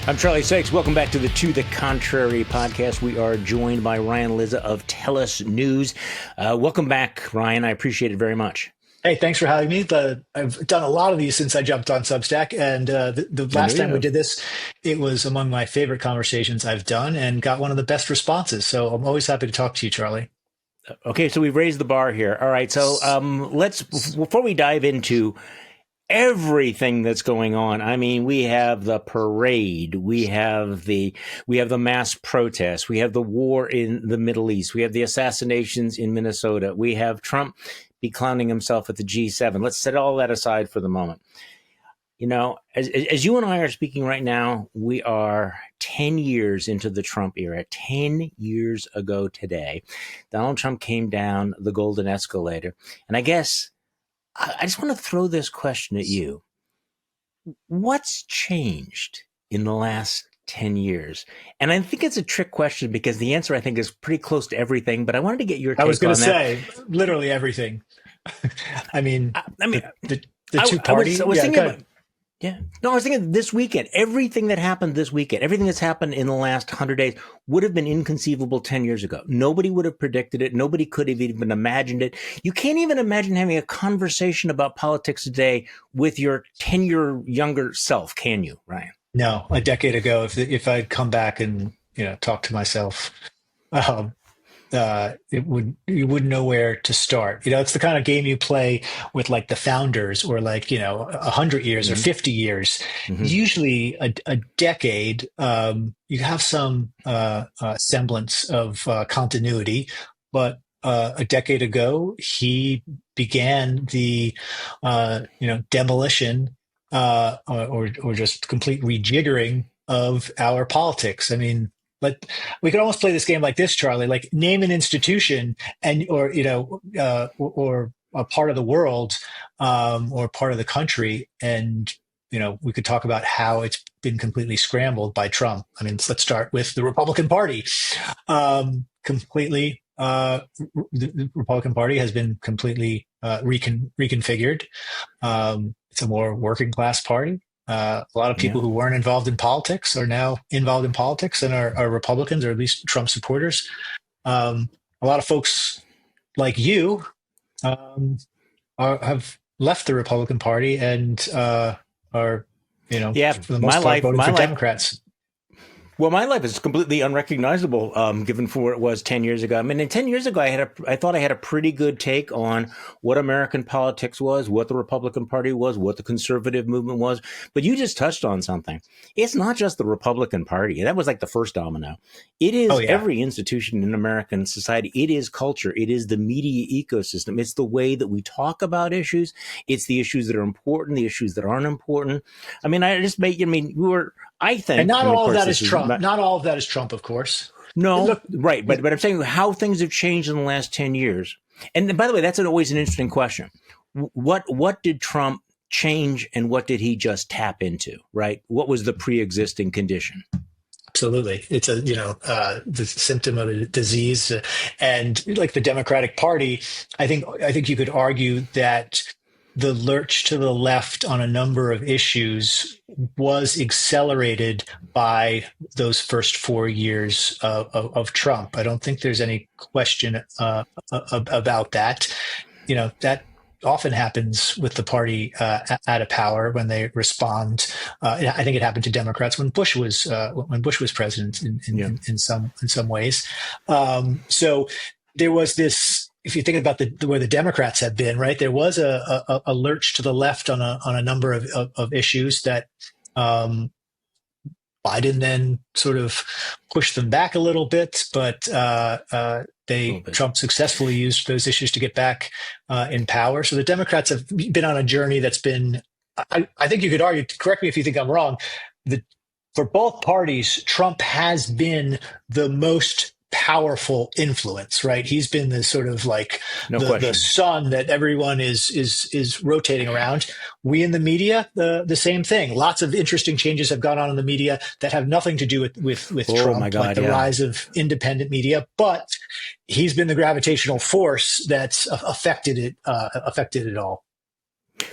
I'm Charlie Sykes. Welcome back to the Contrary podcast. We are joined by Ryan Lizza of TELUS News. Welcome back, Ryan. I appreciate it very much. Hey, thanks for having me. I've done a lot of these since I jumped on Substack, and the last time we did this, it was among my favorite conversations I've done and got one of the best responses. So I'm always happy to talk to you, Charlie. Okay, so we've raised the bar here. All right, so let's, before we dive into everything that's going on. I mean, we have the parade, we have the mass protests, we have the war in the Middle East, we have the assassinations in Minnesota, we have Trump be clowning himself at the G7. Let's set all that aside for the moment. You know, as you and I are speaking right now, we are 10 years into the Trump era. 10 years ago today, Donald Trump came down the golden escalator. And I guess I just want to throw this question at you. What's changed in the last 10 years? And I think it's a trick question because the answer, I think, is pretty close to everything. But I wanted to get your take on that. I was going to say, literally everything. I mean, the two parties. I was thinking this weekend, everything that happened this weekend, everything that's happened in the last 100 days would have been inconceivable 10 years ago. Nobody would have predicted it. Nobody could have even imagined it. You can't even imagine having a conversation about politics today with your 10-year younger self, can you, Ryan? No, a decade ago, if I'd come back and talk to myself, you wouldn't know where to start. It's the kind of game you play with like the founders or like 100 years or 50 years. Usually a decade, you have some semblance of continuity, but a decade ago he began the demolition or just complete rejiggering of our politics. I mean, but we could almost play this game like this, Charlie. Like, name an institution or a part of the world or part of the country, and we could talk about how it's been completely scrambled by Trump. I mean, let's start with the Republican Party. The Republican Party has been completely reconfigured. It's a more working class party. A lot of people who weren't involved in politics are now involved in politics and are Republicans, or at least Trump supporters. A lot of folks like you have left the Republican Party and are, for the most part, voting for Democrats. Well, my life is completely unrecognizable, given for what it was 10 years ago. I mean, 10 years ago, I thought I had a pretty good take on what American politics was, what the Republican Party was, what the conservative movement was. But you just touched on something. It's not just the Republican Party. That was like the first domino. It is every institution in American society. It is culture. It is the media ecosystem. It's the way that we talk about issues. It's the issues that are important, the issues that aren't important. I mean, I think, and not all of that is Trump. Not all of that is Trump, of course. No, right. But I'm saying how things have changed in the last 10 years. And by the way, that's always an interesting question. What did Trump change and what did he just tap into, right? What was the pre-existing condition? Absolutely. It's the symptom of a disease. And like the Democratic Party, I think you could argue that the lurch to the left on a number of issues was accelerated by those first 4 years of Trump. I don't think there's any question about that. That often happens with the party out of power when they respond. I think it happened to Democrats when Bush was president in some ways. So there was this. If you think about where the Democrats have been, right, there was a lurch to the left on a number of issues that Biden then sort of pushed them back a little bit, but Trump successfully used those issues to get back in power. So the Democrats have been on a journey that's been, I think you could argue, correct me if you think I'm wrong, that for both parties, Trump has been the most powerful influence, right? He's been the sort of like the sun that everyone is rotating around. We in the media, the same thing. Lots of interesting changes have gone on in the media that have nothing to do with Trump, like the rise of independent media. But he's been the gravitational force that's affected it all.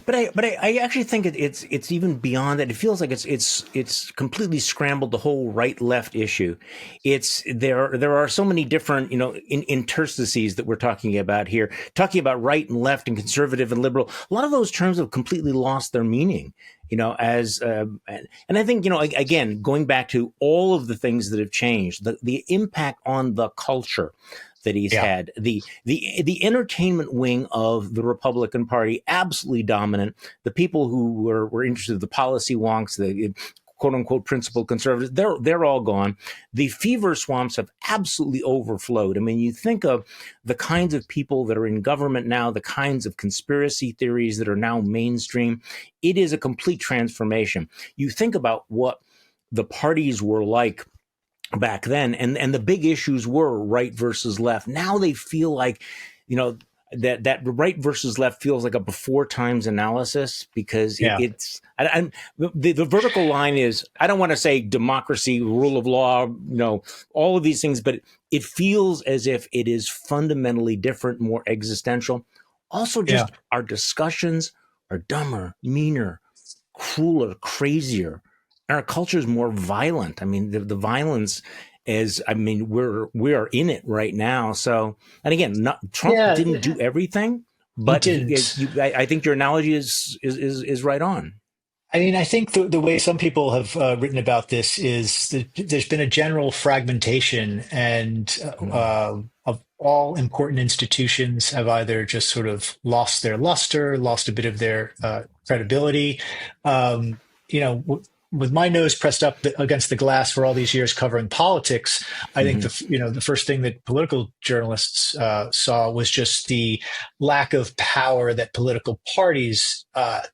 But I actually think it's even beyond that. It feels like it's completely scrambled the whole right left issue. It's there are so many different interstices that we're talking about here, talking about right and left and conservative and liberal. A lot of those terms have completely lost their meaning. As and I think again, going back to all of the things that have changed, the impact on the culture that he's Yeah. had. The entertainment wing of the Republican Party, absolutely dominant. The people who were interested, the policy wonks, the quote unquote principled conservatives, they're all gone. The fever swamps have absolutely overflowed. I mean, you think of the kinds of people that are in government now, the kinds of conspiracy theories that are now mainstream. It is a complete transformation. You think about what the parties were like back then, and the big issues were right versus left. Now they feel like, that right versus left feels like a before times analysis, because Yeah. the vertical line is, I don't want to say democracy, rule of law, all of these things, but it feels as if it is fundamentally different, more existential. Also, Yeah. just our discussions are dumber, meaner, crueler, crazier. And our culture is more violent. I mean, the violence is, I mean, we are in it right now. So, and again, Trump didn't Yeah. do everything, He but didn't. I think your analogy is right on. I mean, I think the way some people have written about this is that there's been a general fragmentation, and Mm, of all important institutions have either just sort of lost their luster, lost a bit of their credibility. Um, with my nose pressed up against the glass for all these years covering politics, I think mhm. the first thing that political journalists saw was just the lack of power that political parties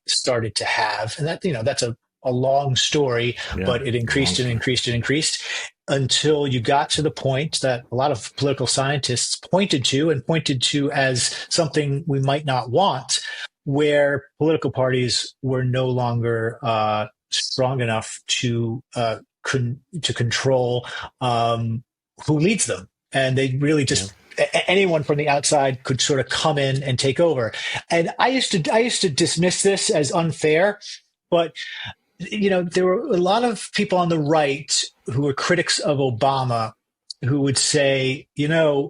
started to have, and that's a long story, Yeah, but it long increased and story. increased and increased until you got to the point that a lot of political scientists pointed to as something we might not want, where political parties were no longer strong enough to control who leads them, and they really Yeah, just anyone from the outside could sort of come in and take over. And I used to dismiss this as unfair, but there were a lot of people on the right who were critics of Obama who would say, there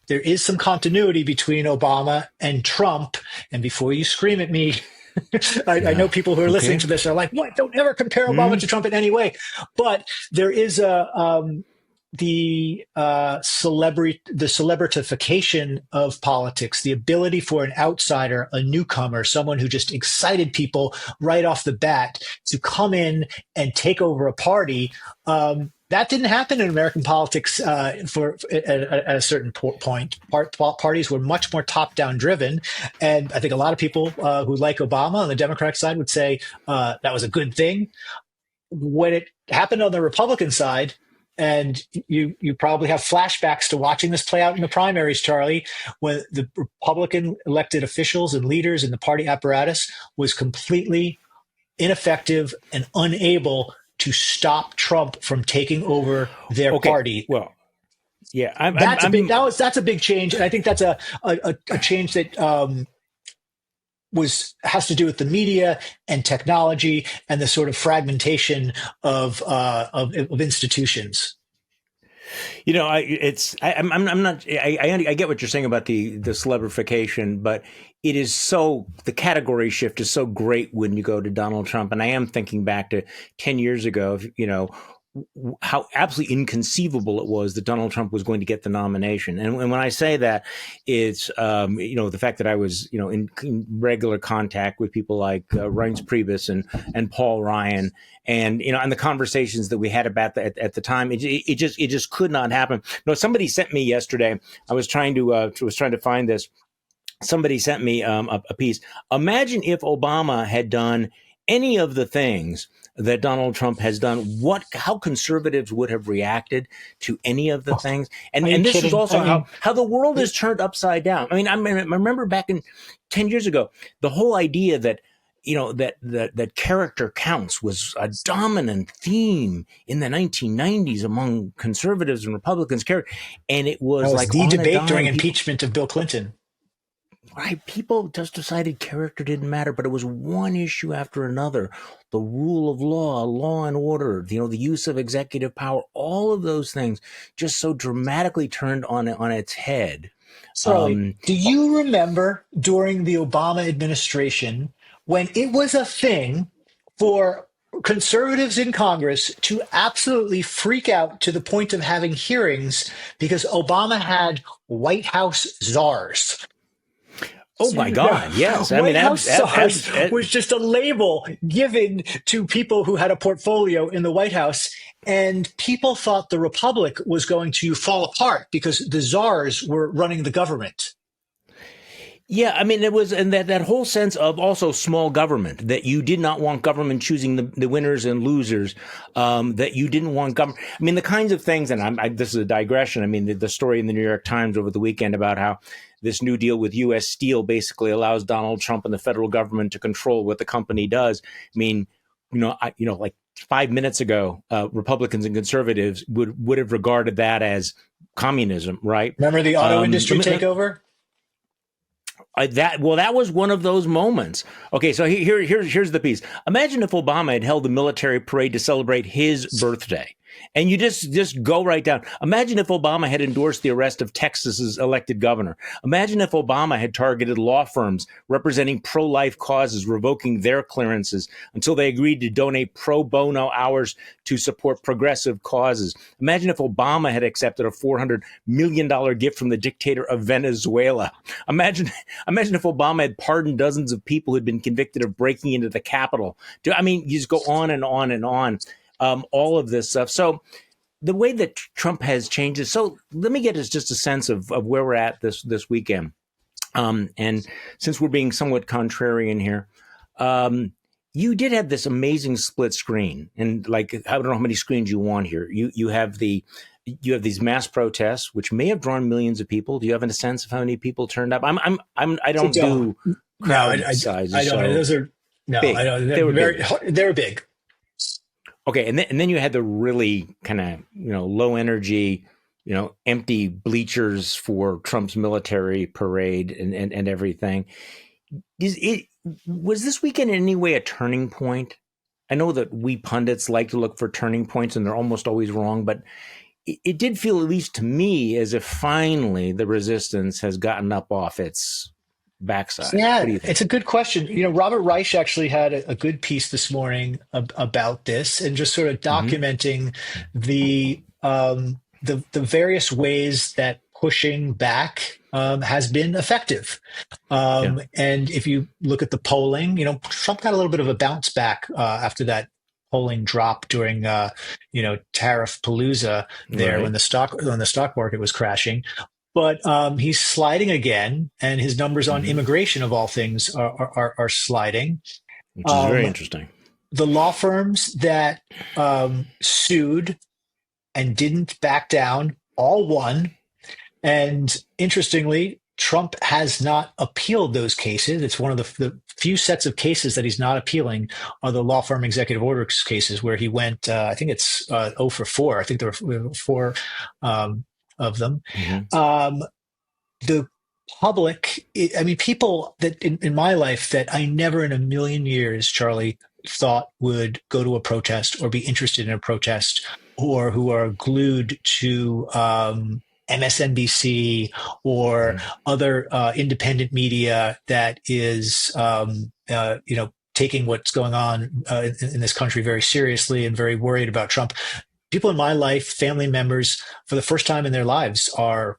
is some continuity between Obama and Trump. And before you scream at me, I know yeah. people who are listening Okay. to this are like, "What? Don't ever compare Obama Mm, to Trump in any way." But there is the celebritification of politics, the ability for an outsider, a newcomer, someone who just excited people right off the bat to come in and take over a party. That didn't happen in American politics at a certain point. Parties were much more top-down driven, and I think a lot of people who like Obama on the Democratic side would say that was a good thing. When it happened on the Republican side, and you probably have flashbacks to watching this play out in the primaries, Charlie, when the Republican elected officials and leaders in the party apparatus was completely ineffective and unable to stop Trump from taking over their okay. party. Well, yeah. I'm That's a big change, and I think that's a change that has to do with the media and technology and the sort of fragmentation of institutions. I'm not. I get what you're saying about the celebrification, but it is so, the category shift is so great when you go to Donald Trump, and I am thinking back to 10 years ago. How absolutely inconceivable it was that Donald Trump was going to get the nomination. And when I say that, it's the fact that I was in regular contact with people like Reince Priebus and Paul Ryan, and the conversations that we had about that at the time, it just could not happen. No, somebody sent me yesterday. I was trying to find this. Somebody sent me a piece. Imagine if Obama had done any of the things that Donald Trump has done, how conservatives would have reacted to any of the things. And Are you and this is kidding? also how the world is turned upside down. I remember back in 10 years ago, the whole idea that that character counts was a dominant theme in the 1990s among conservatives and Republicans. And it That was was like the on a debate during dime. People, impeachment of Bill Clinton. Right, people just decided character didn't matter, but it was one issue after another. The rule of law, law and order, the use of executive power, all of those things just so dramatically turned on its head. Charlie, Um, do you remember during the Obama administration when it was a thing for conservatives in Congress to absolutely freak out to the point of having hearings because Obama had White House czars? oh my Now, God, yes. I mean, White House czars was just a label given to people who had a portfolio in the White House. And people thought the Republic was going to fall apart because the czars were running the government. yeah, I mean, it was, and that whole sense of also small government, that you did not want government choosing the winners and losers, that you didn't want government. I mean, the kinds of things, and this is a digression. I mean, the story in the New York Times over the weekend about how this new deal with U.S. Steel basically allows Donald Trump and the federal government to control what the company does. I mean, like 5 minutes ago, Republicans and conservatives would have regarded that as communism, right? Remember the auto industry takeover? That was one of those moments. Okay, so here's the piece. Imagine if Obama had held a military parade to celebrate his birthday, and you just go right down. Imagine if Obama had endorsed the arrest of Texas's elected governor. Imagine if Obama had targeted law firms representing pro-life causes, revoking their clearances until they agreed to donate pro bono hours to support progressive causes. Imagine if Obama had accepted a $400 million gift from the dictator of Venezuela. Imagine if Obama had pardoned dozens of people who'd been convicted of breaking into the Capitol. I mean, you just go on and on and on. All of this stuff. So the way that Trump has changed it. So let me get us just a sense of where we're at this weekend. And since we're being somewhat contrarian here, you did have this amazing split screen, and like I don't know how many screens you want here. You have these mass protests, which may have drawn millions of people. Do you have a sense of how many people turned up? I don't do crowd sizes. I don't. So Those are no. big. I don't. They were Very. big. They were big. Okay, and then you had the really kind of low energy, empty bleachers for Trump's military parade and everything. Was this weekend in any way a turning point? I know that we pundits like to look for turning points, and they're almost always wrong, but it did feel, at least to me, as if finally the resistance has gotten up off its backside. Yeah, What do you think? it's a good question. Robert Reich actually had a good piece this morning about this, and just sort of Mm-hmm. documenting the various ways that pushing back has been effective. Yeah. And if you look at the polling, Trump got a little bit of a bounce back after that polling drop during tariff palooza there, Right. when the stock market was crashing. But he's sliding again, and his numbers on Mm-hmm. immigration, of all things, are sliding. Which is very Um, interesting. the law firms that sued and didn't back down all won. And interestingly, Trump has not appealed those cases. It's one of the few sets of cases that he's not appealing are the law firm executive orders cases, where he went, I think it's 0 for 4. I think there were 4 of them. Mm-hmm. The public, I mean, people that in my life that I never in a million years, Charlie, thought would go to a protest or be interested in a protest, or who are glued to MSNBC or Mm-hmm. other independent media that is, taking what's going on in this country very seriously and very worried about Trump. People in my life, family members, for the first time in their lives, are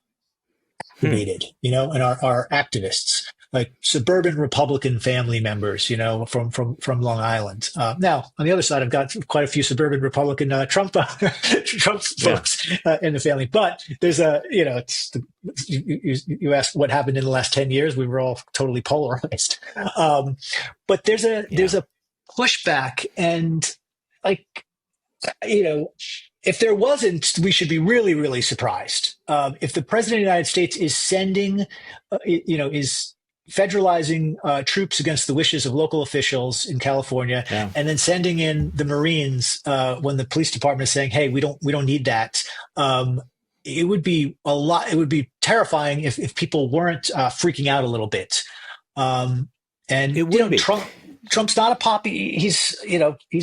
activated, and are activists, like suburban Republican family members, from Long Island. Now, on the other side, I've got quite a few suburban Republican Trump Trump Yeah. folks in the family. But there's you asked what happened in the last 10 years. We were all totally polarized. But there's Yeah. a pushback, and like, if there wasn't, we should be really, really surprised. If the president of the United States is is federalizing troops against the wishes of local officials in California, Yeah. and then sending in the Marines when the police department is saying, "Hey, we don't need that." It would be a lot. It would be terrifying if people weren't freaking out a little bit. Um, and It would be. Trump's not a poppy. He's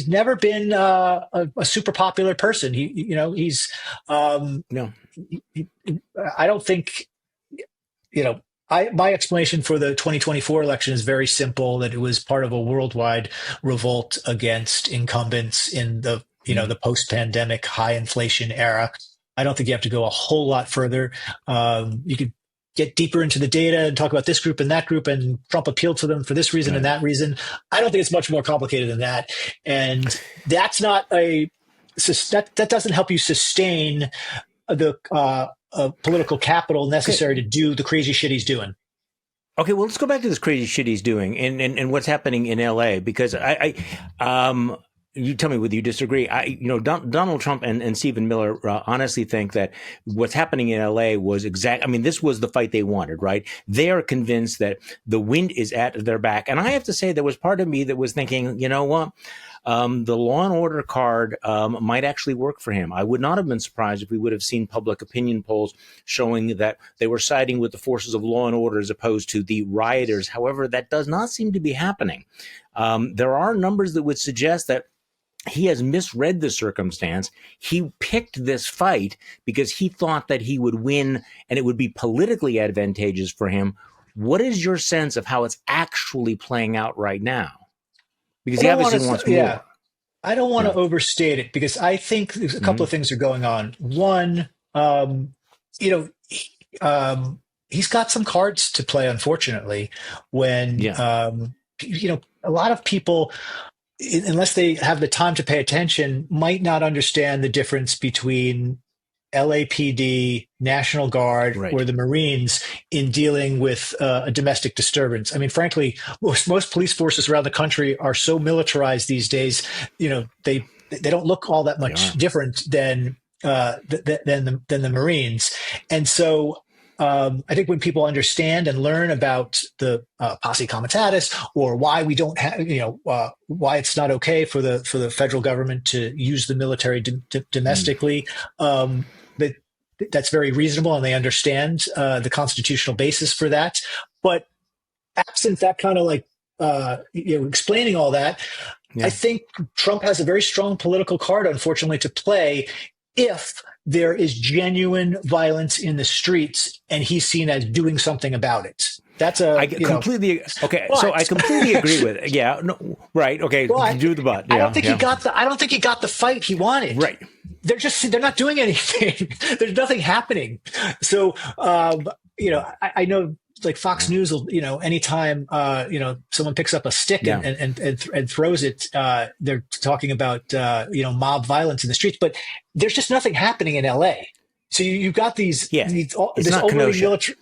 never been a super popular person. He's No. I don't think my explanation for the 2024 election is very simple, that it was part of a worldwide revolt against incumbents in the post-pandemic high inflation era. I don't think you have to go a whole lot further. You could get deeper into the data and talk about this group and that group, and Trump appealed to them for this reason and that reason. I don't think it's much more complicated than that. And that's not that doesn't help you sustain the political capital necessary to do the crazy shit he's doing. Okay, well, let's go back to this crazy shit he's doing and what's happening in LA, because you tell me whether you disagree. Donald Trump and Stephen Miller honestly think that what's happening in LA was this was the fight they wanted, right? They are convinced that the wind is at their back. And I have to say, there was part of me that was thinking, you know what? The law and order card might actually work for him. I would not have been surprised if we would have seen public opinion polls showing that they were siding with the forces of law and order as opposed to the rioters. However, that does not seem to be happening. There are numbers that would suggest that he has misread the circumstance. He picked this fight because he thought that he would win and it would be politically advantageous for him. What is your sense of how it's actually playing out right now? Because he obviously wants more. Yeah, I don't want to overstate it, because I think there's a couple of things are going on. One, he's got some cards to play, unfortunately, when, a lot of people, unless they have the time to pay attention, might not understand the difference between LAPD, National Guard, or the Marines in dealing with a domestic disturbance. I mean, frankly, most police forces around the country are so militarized these days. They don't look all that much different than the Marines. And so I think when people understand and learn about the posse comitatus, or why we don't have, why it's not okay for the federal government to use the military domestically, that's very reasonable, and they understand the constitutional basis for that. But absent that kind of explaining all that, I think Trump has a very strong political card, unfortunately, to play if there is genuine violence in the streets and he's seen as doing something about it. That's I completely agree with it. Yeah, no, right. Okay, do the but. I don't think he got the fight he wanted. Right. They're not doing anything. There's nothing happening. So I know, like, Fox News will, anytime someone picks up a stick and throws it, they're talking about mob violence in the streets, but there's just nothing happening in LA. So you've got this overly military.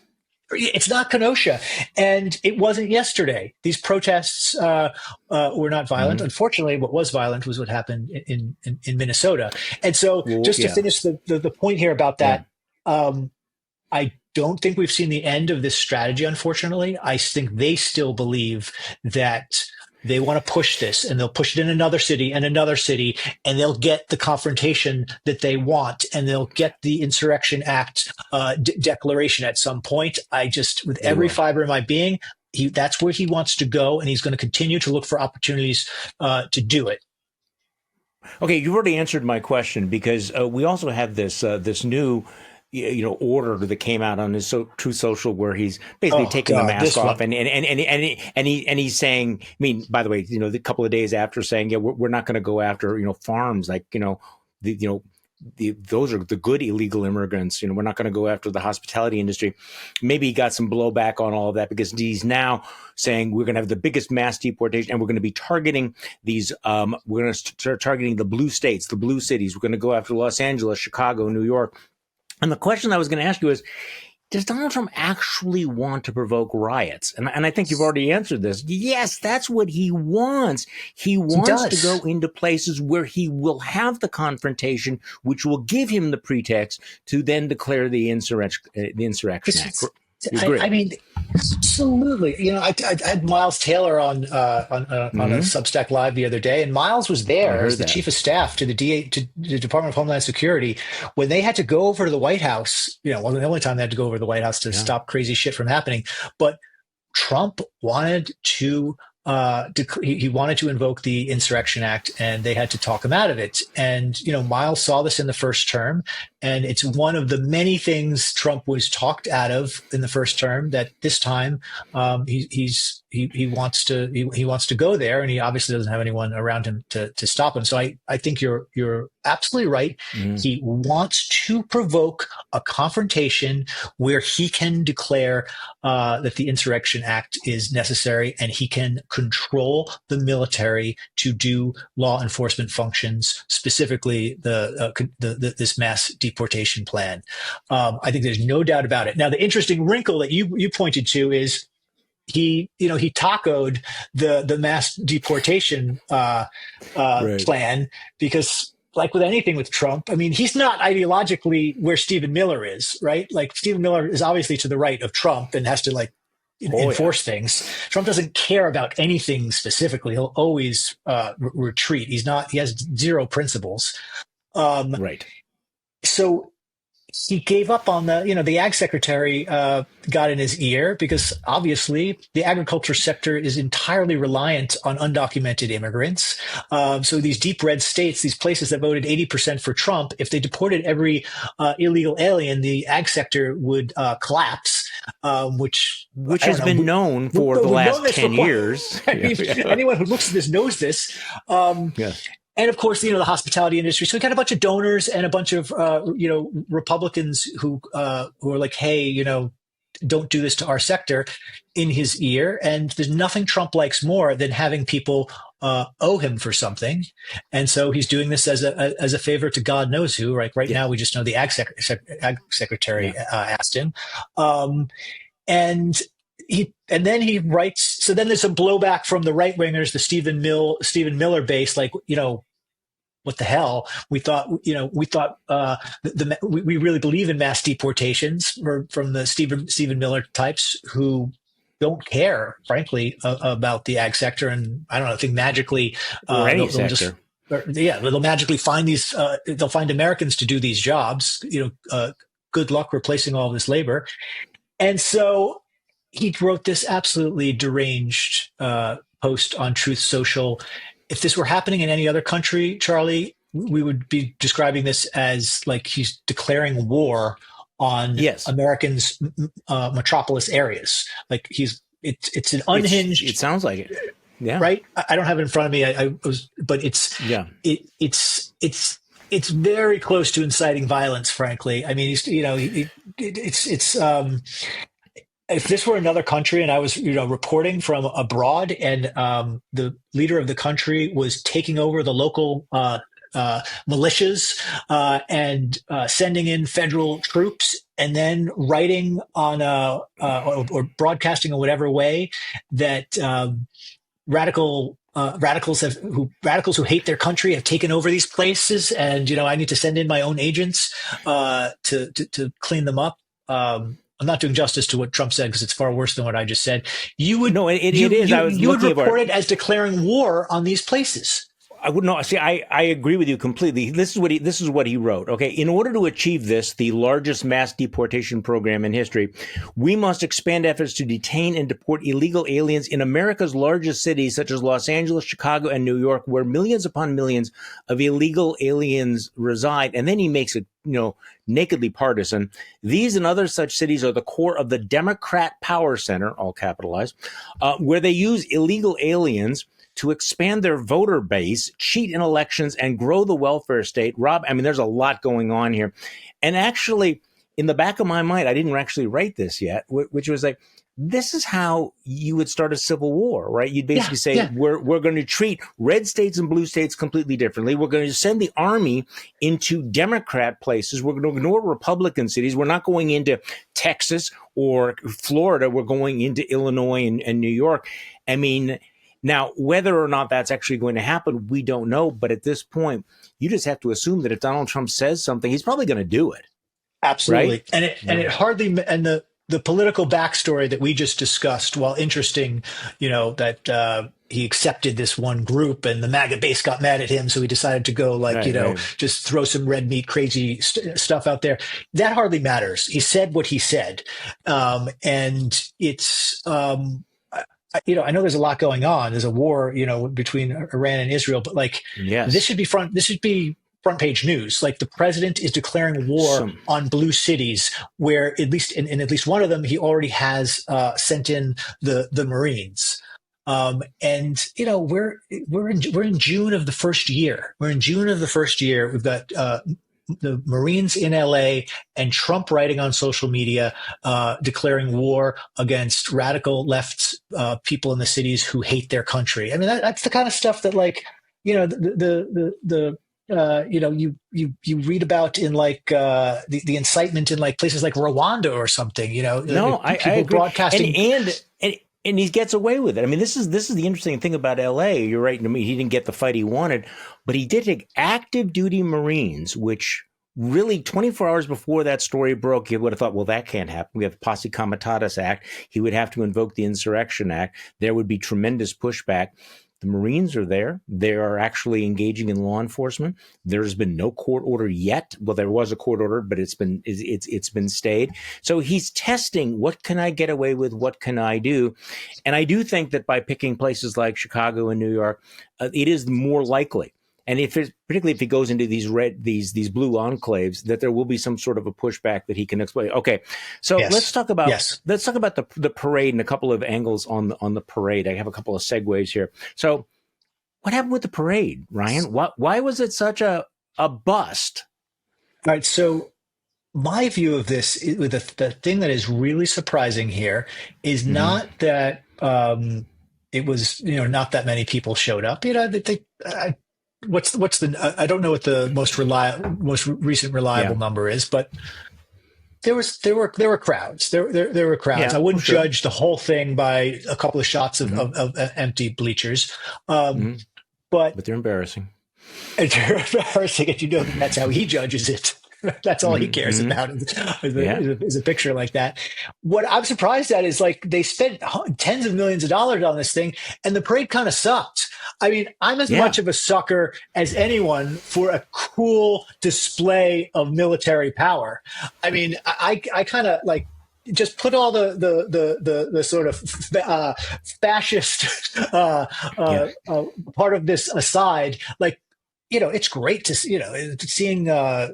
It's not Kenosha, and it wasn't yesterday. These protests were not violent. Unfortunately, what was violent was what happened in Minnesota. And so, to finish the point here about that, I don't think we've seen the end of this strategy, unfortunately. I think they still believe that they want to push this, and they'll push it in another city, and they'll get the confrontation that they want, and they'll get the Insurrection Act declaration at some point. With every fiber of my being, that's where he wants to go, and he's going to continue to look for opportunities to do it. Okay, you've already answered my question, because we also have this new order that came out on his Truth Social, where he's basically taking the mask off, and he's saying, I mean, by the way, a couple of days after saying, we're not going to go after farms, like those are the good illegal immigrants. We're not going to go after the hospitality industry. Maybe he got some blowback on all of that, because he's now saying we're going to have the biggest mass deportation, and we're going to be targeting these. We're going to start targeting the blue states, the blue cities. We're going to go after Los Angeles, Chicago, New York. And the question I was going to ask you is, does Donald Trump actually want to provoke riots? And I think you've already answered this. Yes, that's what he wants. He wants to go into places where he will have the confrontation, which will give him the pretext to then declare the insurrection act. I mean, Absolutely. I had Miles Taylor on a Hmm. Substack Live the other day, and Miles was I there as heard the that. chief of staff to the to the Department of Homeland Security when they had to go over to the White House. Well, the only time they had to go over to the White House to Yeah. stop crazy shit from happening. But Trump wanted to he wanted to invoke the Insurrection Act, and they had to talk him out of it. And Miles saw this in the first term, and it's one of the many things Trump was talked out of in the first term. That this time he wants to he wants to go there, and he obviously doesn't have anyone around him to stop him. So I think you're absolutely right. Hmm. He wants to provoke a confrontation where he can declare that the Insurrection Act is necessary, and he can control the military to do law enforcement functions, specifically this mass deportation plan. I think there's no doubt about it. Now, the interesting wrinkle that you pointed to is he tacoed the mass deportation Right. plan because like with anything with Trump, I mean, he's not ideologically where Stephen Miller is, right? Like Stephen Miller is obviously to the right of Trump and has to like Oh yeah. enforce things. Trump doesn't care about anything specifically. He'll always retreat. He has zero principles. Um, Right. so he gave up on the ag secretary got in his ear because obviously the agriculture sector is entirely reliant on undocumented immigrants. So these deep red states, these places that voted 80% for Trump, if they deported every illegal alien, the ag sector would collapse, which Which I don't has been know. known for the We've known last this for 10 quite. years. I Yeah. mean, Yeah. anyone who looks at this knows this. Um, Yes. and of course, the hospitality industry. So we got a bunch of donors and a bunch of Republicans who are like, hey, don't do this to our sector, in his ear. And there's nothing Trump likes more than having people owe him for something. And so he's doing this as a favor to God knows who. Right Yeah. now, we just know the ag secretary Yeah. asked him. Um, and then he writes. So then there's some blowback from the right wingers, the Stephen Miller base, like what the hell? We thought we really believe in mass deportations from the Stephen Miller types who don't care, frankly, about the ag sector, and I don't know. I think magically Or any they'll just. sector. Yeah, they'll magically find these. They'll find Americans to do these jobs. Good luck replacing all of this labor. And so he wrote this absolutely deranged post on Truth Social. If this were happening in any other country, Charlie, we would be describing this as like he's declaring war on Yes. Americans' metropolis areas. Like it's an It unhinged, sounds like it. Yeah. right? I don't have it in front of me. But Yeah. it's very close to inciting violence. Frankly, I mean, it's if this were another country and I was, reporting from abroad, and the leader of the country was taking over the local militias and sending in federal troops, and then writing on or broadcasting in whatever way that radicals who hate their country have taken over these places, and I need to send in my own agents to clean them up. I'm not doing justice to what Trump said because it's far worse than what I just said. You would No, it is. I was you would looking for report it. it as declaring war on these places. I would not see. I agree with you completely. This is what he wrote. Okay, in order to achieve this, the largest mass deportation program in history, we must expand efforts to detain and deport illegal aliens in America's largest cities, such as Los Angeles, Chicago, and New York, where millions upon millions of illegal aliens reside. And then he makes it, nakedly partisan. These and other such cities are the core of the Democrat power center, all capitalized, where they use illegal aliens to expand their voter base, cheat in elections, and grow the welfare state. Rob, I mean, there's a lot going on here. And actually, in the back of my mind, I didn't actually write this yet, which was like, this is how you would start a civil war, right? You'd basically say, Yeah. we're going to treat red states and blue states completely differently. We're going to send the army into Democrat places. We're going to ignore Republican cities. We're not going into Texas or Florida. We're going into Illinois and New York. I mean, now, whether or not that's actually going to happen, we don't know. But at this point, you just have to assume that if Donald Trump says something, he's probably going to do it. Absolutely. Right? And it Yeah. hardly, and the political backstory that we just discussed, while interesting, that he accepted this one group and the MAGA base got mad at him. So he decided to go like, Right, right. just throw some red meat, crazy stuff out there. That hardly matters. He said what he said. And it's, I know there's a lot going on. There's a war, between Iran and Israel, but like Yes. this should be front page news. Like the president is declaring war Some, on blue cities, where at least in at least one of them, he already has sent in the Marines. And we're in June of the first year. We're in June of the first year. We've got the Marines in LA and Trump writing on social media, declaring war against radical left people in the cities who hate their country. I mean, that's the kind of stuff that, like, you read about in like the incitement in like places like Rwanda or something. no, I people agree. broadcasting. And he gets away with it. I mean, this is the interesting thing about L.A. You're right. I mean, he didn't get the fight he wanted, but he did take active duty Marines, which really 24 hours before that story broke, you would have thought, well, that can't happen. We have the Posse Comitatus Act. He would have to invoke the Insurrection Act. There would be tremendous pushback. The Marines are there. They are actually engaging in law enforcement. There's been no court order yet. Well, there was a court order, but it's been stayed. So he's testing, what can I get away with? What can I do? And I do think that by picking places like Chicago and New York, it is more likely. And particularly if he goes into these blue enclaves, that there will be some sort of a pushback that he can explain. Okay, so Yes. let's talk about Yes. the parade and a couple of angles on the parade. I have a couple of segues here. So, what happened with the parade, Ryan? Why was it such a bust? All right. So my view of this, the thing that is really surprising here is not that it was, not that many people showed up. What's the I don't know what the most recent reliable number is, but there were crowds. There were crowds. Yeah, I wouldn't sure. judge the whole thing by a couple of shots of empty bleachers, But they're embarrassing. they're embarrassing, and that's how he judges it. That's all he cares about is a picture like that. What I'm surprised at is like they spent tens of millions of dollars on this thing, and the parade kind of sucked. I mean, I'm as much of a sucker as anyone for a cool display of military power. I mean, I kind of like just put all the sort of fascist part of this aside. Like, it's great to see, seeing our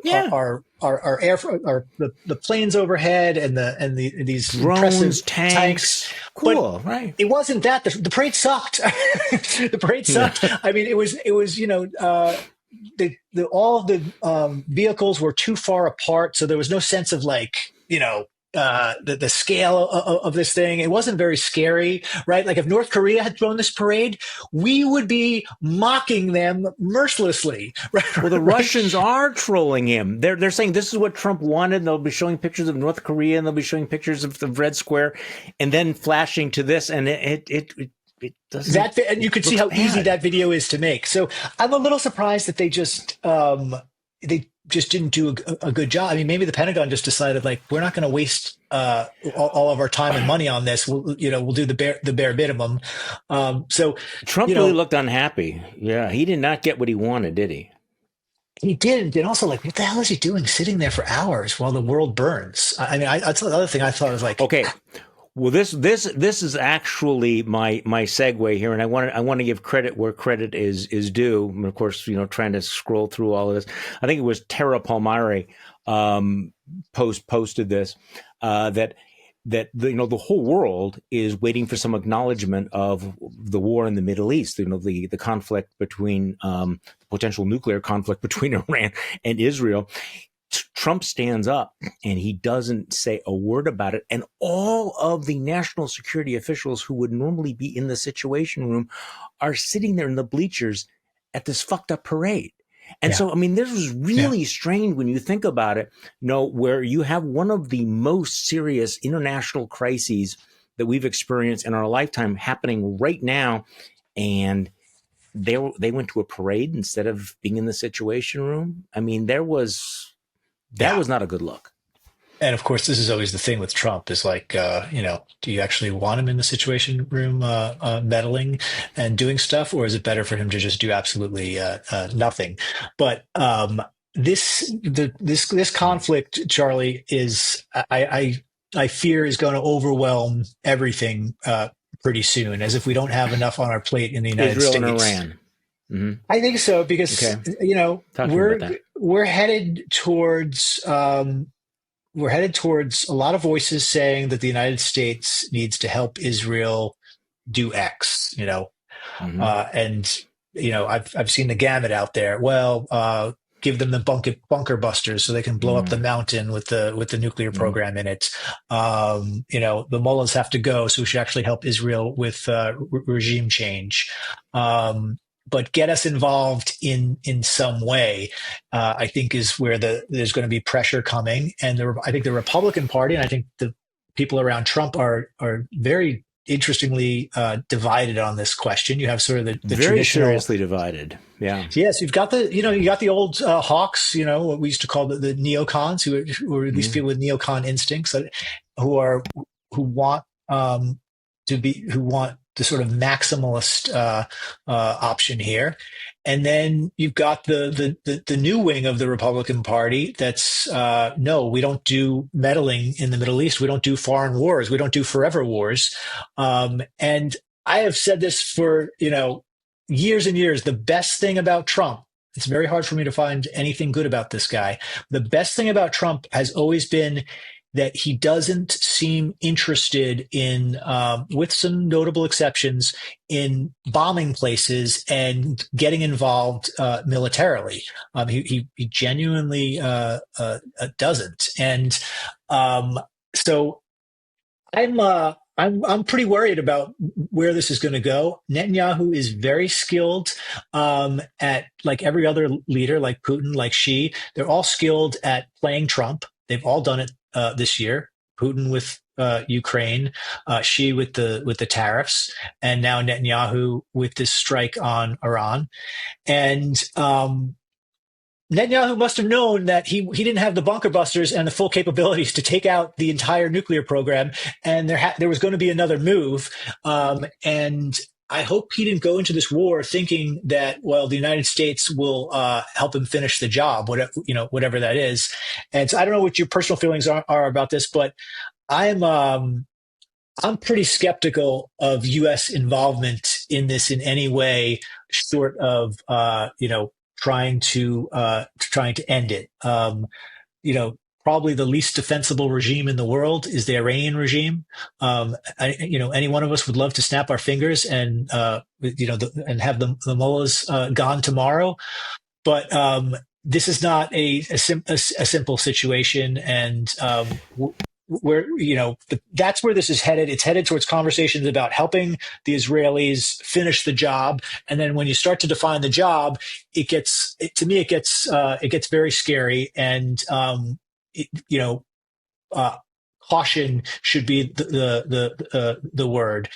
the planes overhead and these drones, impressive tanks. Cool, But right? it wasn't that. The parade sucked. The parade sucked. I mean, it was all of the vehicles were too far apart, so there was no sense of like, the scale of this thing. It wasn't very scary, right? Like if North Korea had thrown this parade, we would be mocking them mercilessly. Right? Well, the Russians are trolling him. They're saying this is what Trump wanted. And they'll be showing pictures of North Korea, and they'll be showing pictures of the Red Square, and then flashing to this, and it doesn't. And you could see how easy that video is to make. So I'm a little surprised that they just didn't do a good job. I mean, maybe the Pentagon just decided, like, we're not going to waste all of our time and money on this. We'll do the bare minimum. So Trump really looked unhappy. Yeah, he did not get what he wanted, did he? He didn't. And also, like, what the hell is he doing sitting there for hours while the world burns? I mean, that's the other thing I thought was like, okay. Well, this is actually my segue here, and I want to give credit where credit is due. And of course, trying to scroll through all of this, I think it was Tara Palmieri posted this that the whole world is waiting for some acknowledgement of the war in the Middle East. The conflict between the potential nuclear conflict between Iran and Israel. Trump stands up and he doesn't say a word about it. And all of the national security officials who would normally be in the Situation Room are sitting there in the bleachers at this fucked up parade. And so, I mean, this was really strange when you think about it, where you have one of the most serious international crises that we've experienced in our lifetime happening right now. And they went to a parade instead of being in the Situation Room. I mean, that was not a good look. And of course, this is always the thing with Trump is like, do you actually want him in the Situation Room meddling and doing stuff, or is it better for him to just do absolutely nothing? But this conflict, Charlie, is I fear is going to overwhelm everything pretty soon, as if we don't have enough on our plate in the United Israel and States. Iran. Hmm. I think so because Okay. Talk to me about that. we're headed towards. We're headed towards a lot of voices saying that the United States needs to help Israel do X, Hmm. and I've seen the gamut out there. Well, give them the bunker busters so they can blow up the Hmm. mountain with the nuclear Hmm. program in it. The mullahs have to go, so we should actually help Israel with regime change. But get us involved in some way, I think, is where there's going to be pressure coming. And I think the Republican Party, and I think the people around Trump are very interestingly divided on this question. You have sort of the Very traditional. seriously divided. Yeah. Yes, you've got you got the old hawks, what we used to call the neocons, who are at least Mm. people with neocon instincts, who are who want who want the sort of maximalist option here. And then you've got the new wing of the Republican Party that's no, we don't do meddling in the Middle East. We don't do foreign wars. We don't do forever wars. And I have said this for years and years. The best thing about Trump, it's very hard for me to find anything good about this guy. The best thing about Trump has always been that he doesn't seem interested in, with some notable exceptions, in bombing places and getting involved militarily. He genuinely doesn't, and so I'm pretty worried about where this is going to go. Netanyahu is very skilled at, like every other leader, like Putin, like Xi. They're all skilled at playing Trump. They've all done it this year. Putin with Ukraine, Xi with the tariffs, and now Netanyahu with this strike on Iran. And Netanyahu must have known that he didn't have the bunker busters and the full capabilities to take out the entire nuclear program, and there was going to be another move. And I hope he didn't go into this war thinking that, well, the United States will help him finish the job, whatever that is. And so I don't know what your personal feelings are about this, but I'm um, I'm pretty skeptical of U.S. involvement in this in any way, short of trying to end it. You know, Probably the least defensible regime in the world is the Iranian regime. Any one of us would love to snap our fingers and and have the mullahs gone tomorrow, but this is not a simple situation, and where that's where this is headed. It's headed towards conversations about helping the Israelis finish the job, and then when you start to define the job, to me it gets very scary, and it, you know uh, caution should be the word.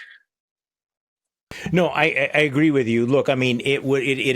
No, I agree with you. Look, I mean, it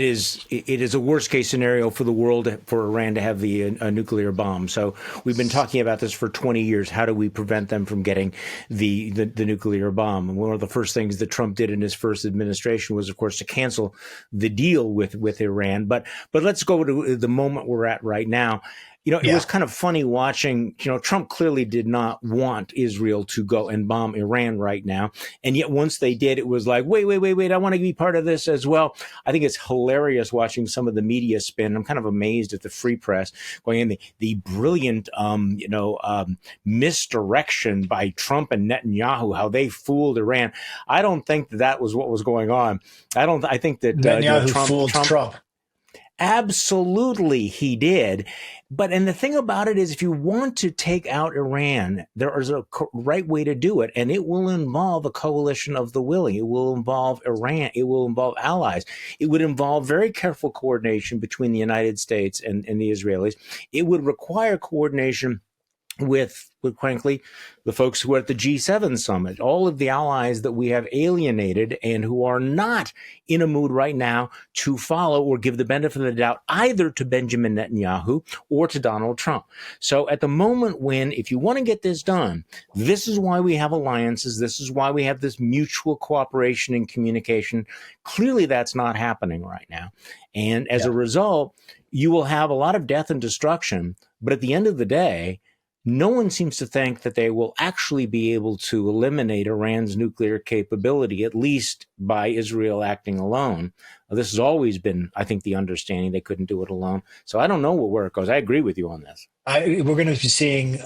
is a worst case scenario for the world for Iran to have the nuclear bomb. So we've been talking about this for 20 years. How do we prevent them from getting the nuclear bomb? And one of the first things that Trump did in his first administration was, of course, to cancel the deal with Iran. But let's go to the moment we're at right now. It Yeah. was kind of funny watching, Trump clearly did not want Israel to go and bomb Iran right now. And yet once they did, it was like, wait, I want to be part of this as well. I think it's hilarious watching some of the media spin. I'm kind of amazed at the free press going in the brilliant, misdirection by Trump and Netanyahu, how they fooled Iran. I don't think that was what was going on. I think that, Netanyahu fooled Trump Trump. absolutely, he did. And the thing about it is, if you want to take out Iran, there is a right way to do it, and it will involve a coalition of the willing. It will involve Iran. It will involve allies. It would involve very careful coordination between the United States and the Israelis. It would require coordination with frankly, the folks who are at the G7 summit, all of the allies that we have alienated and who are not in a mood right now to follow or give the benefit of the doubt either to Benjamin Netanyahu or to Donald Trump. So at the moment when, if you want to get this done, this is why we have alliances. This is why we have this mutual cooperation and communication. Clearly, that's not happening right now. And as a result, you will have a lot of death and destruction. But at the end of the day, no one seems to think that they will actually be able to eliminate Iran's nuclear capability, at least by Israel acting alone. This has always been, I think, the understanding they couldn't do it alone. So I don't know where it goes. I agree with you on this. We're going to be seeing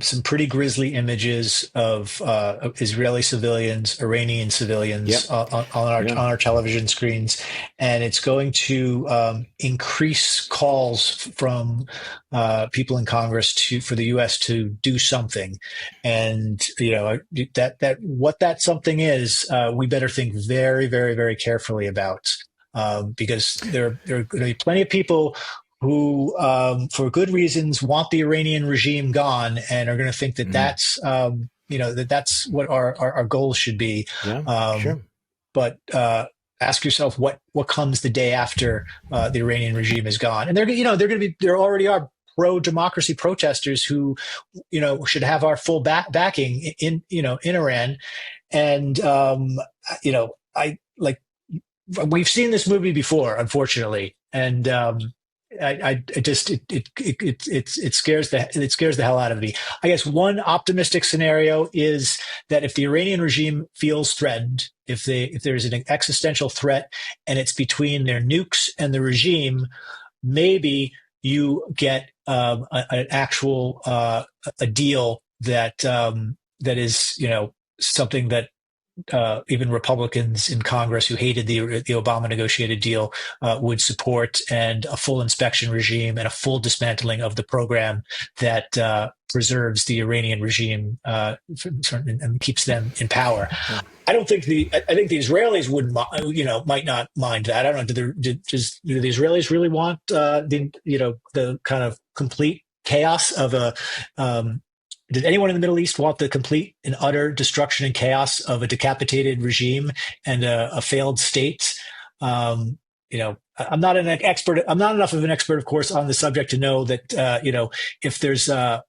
some pretty grisly images of Israeli civilians, Iranian civilians on our television screens, and it's going to increase calls from people in Congress for the U.S. to do something. And that what that something is, we better think very, very, very carefully about, because there are going to be plenty of people who, for good reasons, want the Iranian regime gone and are going to think that that's what our goals should be. Sure. But ask yourself what comes the day after the Iranian regime is gone. And there already are pro-democracy protesters who, should have our full backing in Iran. And we've seen this movie before, unfortunately, and it scares the hell out of me. I guess one optimistic scenario is that if the Iranian regime feels threatened, if there's an existential threat and it's between their nukes and the regime, maybe you get an actual a deal that is something that even Republicans in Congress who hated the Obama negotiated deal would support, and a full inspection regime and a full dismantling of the program that preserves the Iranian regime and keeps them in power. I think the Israelis might not mind that. I don't know. Do the Israelis really want the kind of complete chaos of a did anyone in the Middle East want the complete and utter destruction and chaos of a decapitated regime and a failed state? I'm not an expert. I'm not enough of an expert, of course, on the subject to know that, if there's a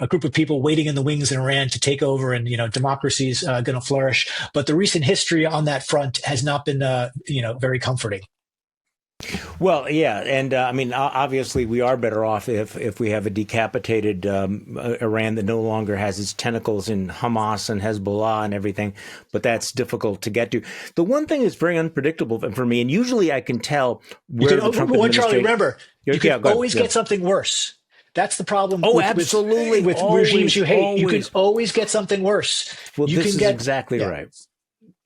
group of people waiting in the wings in Iran to take over and, democracy is going to flourish. But the recent history on that front has not been, very comforting. Well, yeah, and obviously, we are better off if we have a decapitated Iran that no longer has its tentacles in Hamas and Hezbollah and everything. But that's difficult to get to. The one thing that's very unpredictable for me, and usually I can tell where the Trump administration. Charlie, remember, you can always get something worse. That's the problem. Absolutely. With regimes you hate, you can always get something worse. Well, this is exactly right.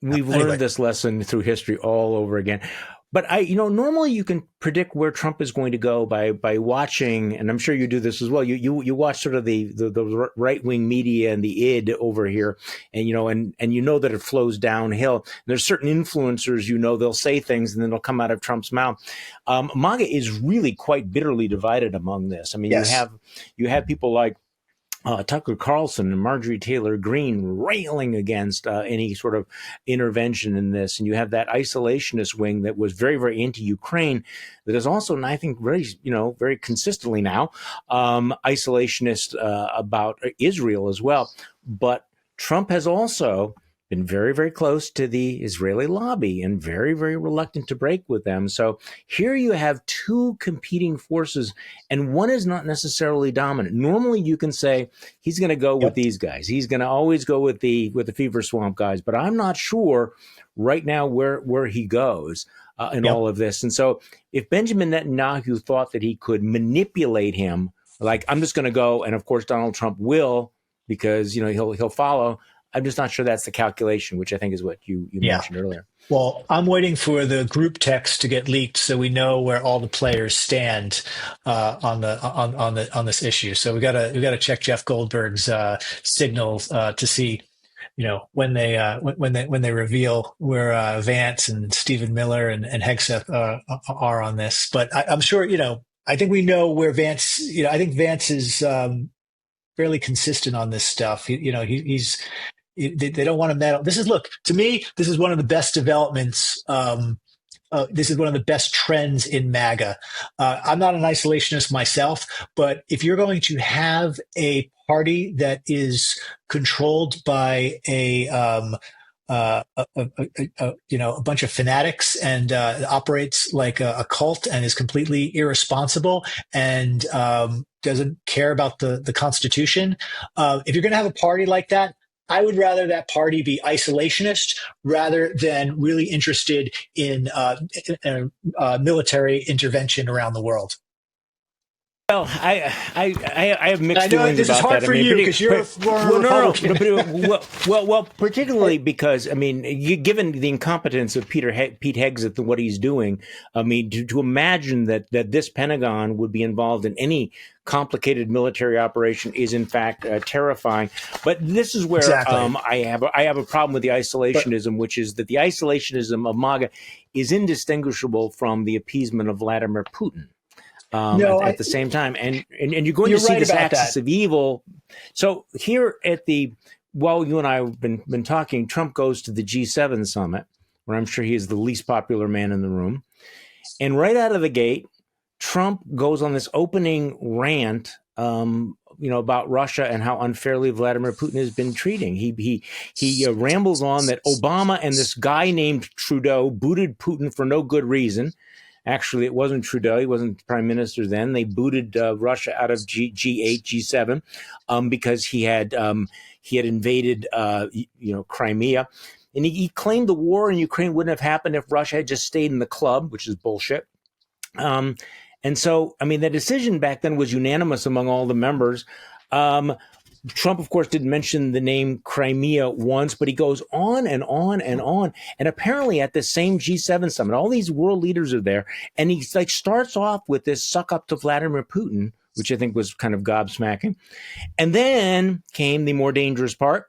We've learned this lesson through history all over again. But normally you can predict where Trump is going to go by watching, and I'm sure you do this as well. You watch sort of the right wing media and the id over here, and that it flows downhill. And there's certain influencers, they'll say things and then they'll come out of Trump's mouth. MAGA is really quite bitterly divided among this. I mean, yes. you have people like Tucker Carlson and Marjorie Taylor Greene railing against any sort of intervention in this. And you have that isolationist wing that was very, very anti-Ukraine that is also, and I think very consistently now, isolationist about Israel as well. But Trump has also been very, very close to the Israeli lobby and very, very reluctant to break with them. So here you have two competing forces, and one is not necessarily dominant. Normally you can say he's going to go with these guys. He's going to always go with the Fever Swamp guys, but I'm not sure right now where he goes in all of this. And so if Benjamin Netanyahu thought that he could manipulate him, like, I'm just going to go, and of course Donald Trump will, because he'll follow. I'm just not sure that's the calculation, which I think is what you mentioned earlier. Well, I'm waiting for the group text to get leaked so we know where all the players stand on this issue. So we gotta check Jeff Goldberg's signals to see, when they reveal where Vance and Stephen Miller and Hegseth are on this. But I'm sure, I think we know where Vance. I think Vance is. fairly consistent on this stuff. They don't want to meddle. Look, to me, this is one of the best developments. This is one of the best trends in MAGA. I'm not an isolationist myself, but if you're going to have a party that is controlled by a bunch of fanatics and operates like a cult and is completely irresponsible and doesn't care about the Constitution, if you're going to have a party like that, I would rather that party be isolationist rather than really interested in military intervention around the world. Well, I have mixed I know feelings this is about hard that. for you because you're a former Republican. Well, particularly because given the incompetence of Pete Hegseth and what he's doing, I mean, to imagine that this Pentagon would be involved in any complicated military operation is in fact terrifying. But this is where Exactly. I have a problem with the isolationism, which is that the isolationism of MAGA is indistinguishable from the appeasement of Vladimir Putin. At the same time, and you're going to see this axis of evil. So here while you and I have been talking, Trump goes to the G7 summit, where I'm sure he is the least popular man in the room, and right out of the gate, Trump goes on this opening rant, about Russia and how unfairly Vladimir Putin has been treating. He rambles on that Obama and this guy named Trudeau booted Putin for no good reason. Actually, it wasn't Trudeau. He wasn't prime minister then. They booted Russia out of G8, G7, because he had invaded, Crimea, and he claimed the war in Ukraine wouldn't have happened if Russia had just stayed in the club, which is bullshit. And so, I mean, the decision back then was unanimous among all the members. Trump, of course, didn't mention the name Crimea once, but he goes on and on and on. And apparently at the same G7 summit, all these world leaders are there. And he starts off with this suck up to Vladimir Putin, which I think was kind of gobsmacking. And then came the more dangerous part.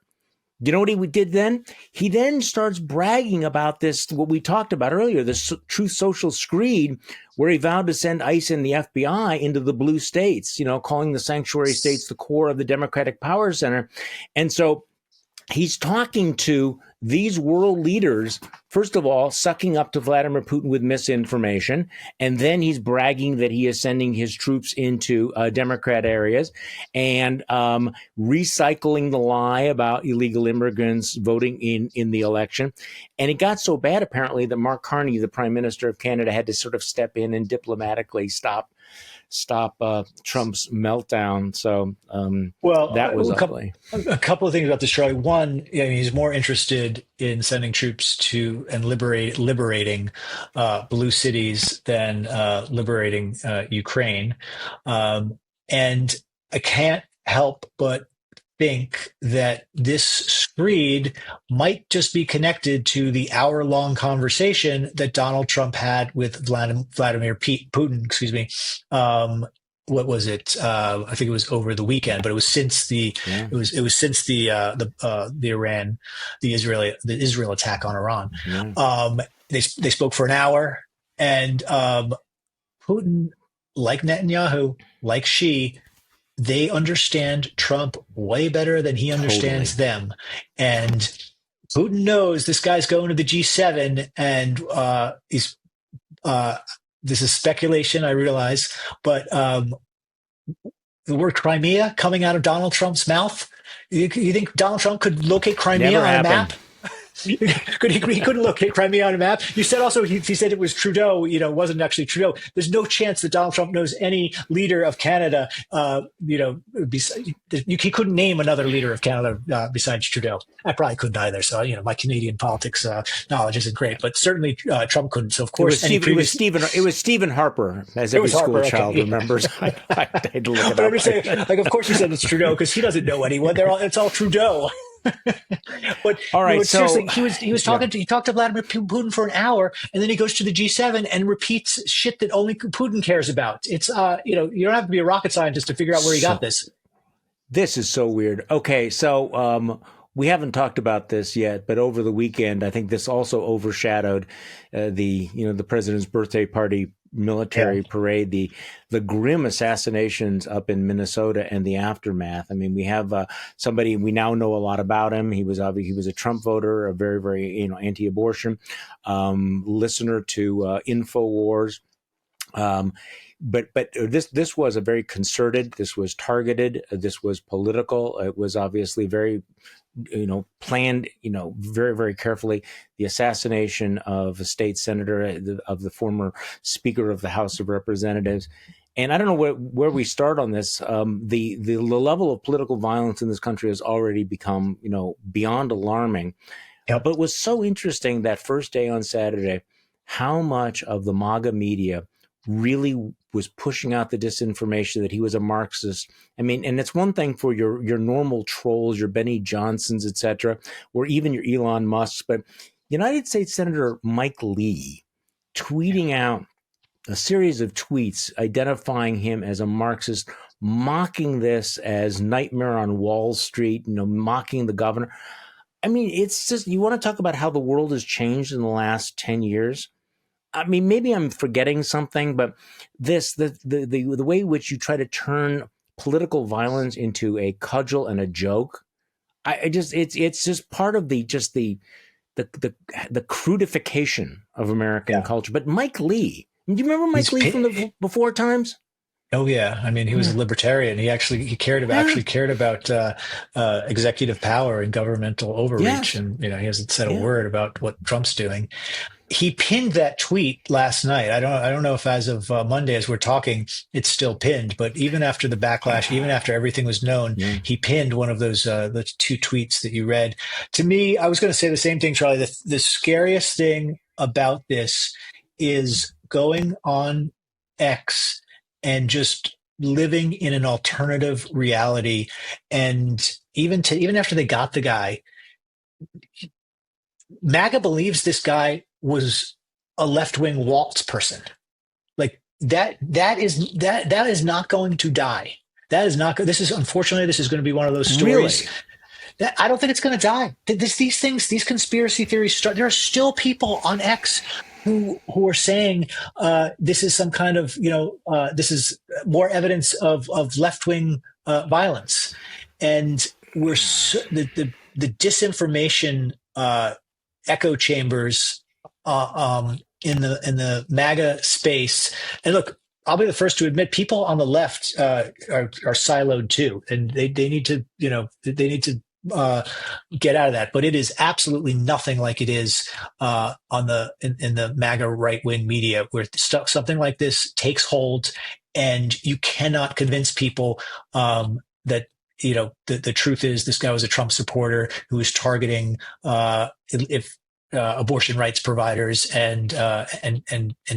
You know what he did then? He then starts bragging about this, what we talked about earlier, this Truth Social screed, where he vowed to send ICE and the FBI into the blue states, calling the sanctuary states the core of the Democratic Power Center. And so he's talking to these world leaders, first of all, sucking up to Vladimir Putin with misinformation. And then he's bragging that he is sending his troops into Democrat areas and recycling the lie about illegal immigrants voting in the election. And it got so bad, apparently, that Mark Carney, the Prime Minister of Canada, had to sort of step in and diplomatically stop Trump's meltdown. So that was ugly. A couple of things about this, Charlie. One, he's more interested in sending troops to and liberating blue cities than liberating Ukraine. And I can't help but think that this screed might just be connected to the hour-long conversation that Donald Trump had with Vladimir Putin. Excuse me. What was it? I think it was over the weekend, but it was since the Israel attack on Iran. Yeah. They spoke for an hour, and Putin, like Netanyahu, like Xi, they understand Trump way better than he understands them. And Putin knows this guy's going to the G7 and this is speculation, I realize, but the word Crimea coming out of Donald Trump's mouth, you think Donald Trump could locate Crimea on a map? He couldn't locate Crimea on a map. You said also he said it was Trudeau. It wasn't actually Trudeau. There's no chance that Donald Trump knows any leader of Canada. He couldn't name another leader of Canada besides Trudeau. I probably couldn't either. So my Canadian politics knowledge isn't great, but certainly Trump couldn't. So of course, it was Stephen Harper, as every school child remembers. I had to look it up. I'm just saying, of course he said it's Trudeau because he doesn't know anyone. It's all Trudeau. But all right, seriously, he talked to Vladimir Putin for an hour, and then he goes to the G7 and repeats shit that only Putin cares about. It's you don't have to be a rocket scientist to figure out where he got this. This is so weird. Okay, so we haven't talked about this yet, but over the weekend, I think this also overshadowed the president's birthday party Yeah. military parade, the grim assassinations up in Minnesota and the aftermath. I mean, we have somebody we now know a lot about him. He was a Trump voter, a very very anti-abortion listener to Infowars. Um, but this was a very concerted. This was targeted. This was political. It was obviously very planned, very, very carefully. The assassination of a state senator, of the former Speaker of the House of Representatives. And I don't know where we start on this. The level of political violence in this country has already become, beyond alarming. Yep. But it was so interesting that first day on Saturday, how much of the MAGA media really was pushing out the disinformation that he was a Marxist. I mean, and it's one thing for your normal trolls, your Benny Johnsons, et cetera, or even your Elon Musks, but United States Senator Mike Lee tweeting out a series of tweets identifying him as a Marxist, mocking this as Nightmare on Wall Street, mocking the governor. I mean, it's just, you want to talk about how the world has changed in the last 10 years. I mean, maybe I'm forgetting something, but the way in which you try to turn political violence into a cudgel and a joke, it's just part of the crudification of American Yeah. culture. But Mike Lee, do you remember Mike He's Lee from the before times? Oh yeah, I mean he was Yeah, a libertarian. He yeah, cared about executive power and governmental overreach, yes, and he hasn't said a yeah. word about what Trump's doing. He pinned that tweet last night. I don't know if as of Monday, as we're talking, it's still pinned. But even after the backlash, even after everything was known, Yeah. he pinned one of those the two tweets that you read. To me, I was going to say the same thing, Charlie. The scariest thing about this is going on X and just living in an alternative reality. And even after they got the guy, MAGA believes this guy was a left wing Waltz person. Like that is not going to die. That is not. This is unfortunately this is going to be one of those stories Really, that I don't think it's going to die. These things, these conspiracy theories start. There are still people on X who are saying this is some kind of this is more evidence of left wing violence, and the disinformation echo chambers in the MAGA space. And look, I'll be the first to admit people on the left are siloed too, and they need to they need to get out of that. But it is absolutely nothing like it is in the MAGA right wing media, where something like this takes hold, and you cannot convince people that the truth is this guy was a Trump supporter who was targeting if abortion rights providers and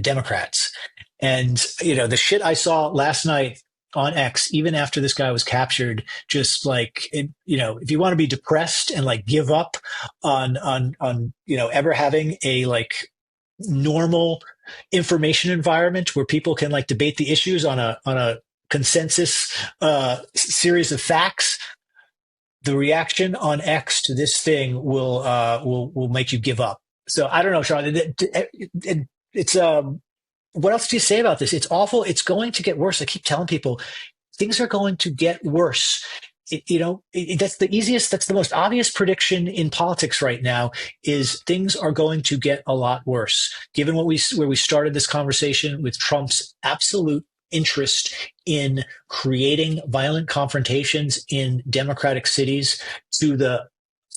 Democrats. And the shit I saw last night on X, even after this guy was captured, just like if you want to be depressed and like give up on ever having a like normal information environment where people can like debate the issues on a consensus series of facts, the reaction on X to this thing will make you give up. So I don't know, Sean. It's what else do you say about this? It's awful. It's going to get worse. I keep telling people things are going to get worse. That's the easiest. That's the most obvious prediction in politics right now. Is things are going to get a lot worse. Given where we started this conversation with Trump's absolute interest in creating violent confrontations in democratic cities, to the